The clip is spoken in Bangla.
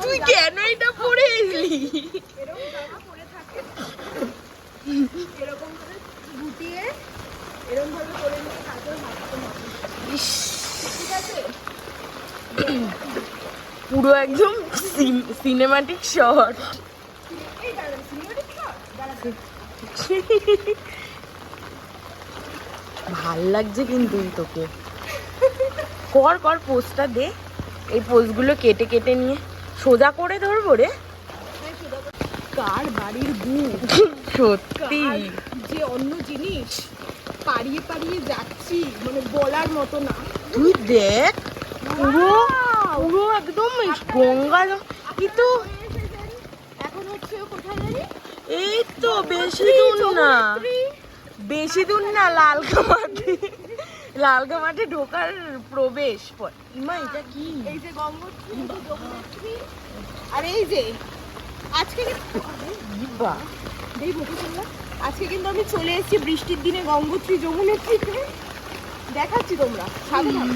তুই কেন এটা পরে এলি? এরকম জামা পরে থাকে, এরকম করে গুটিয়ে এরকম ভাবে করে নিয়ে তারপর হাঁটতে হবে, ইস, ঠিক আছে? পুরো একদম সিনেমাটিক শট। এই দাঁড়ান, সিনেমাটিক শট দাঁড়ান। ভাল লাগছে কিন্তু তোকে। কর কর পোজটা দে। এই পোজগুলো কেটে কেটে নিয়ে সোজা করে ধরবো রে। কার বাড়ির বউ সত্যি কার যে অন্য জিনিস পাড়িয়ে পাড়িয়ে যাচ্ছি, মানে বলার মতো না। তুই দেখ পুরো পুরো একদম গঙ্গা কিন্তু এখন হচ্ছে কোথায় জানি, এই তো বেশি দূর না, বেশি দূর না, লালগা মাঠে ঢোকার প্রবেশ পথ। ইমা এটা কি? এই যে গঙ্গোত্রী, এই যে যমুনোত্রী, আর এই যে আজকে ইবা দেই মুখে শুনলাম, আজকে কিন্তু আমি চলে এসেছি বৃষ্টির দিনে গঙ্গোত্রী যমুনোত্রীতে। দেখাচ্ছি তোমরা সাথে থাকো।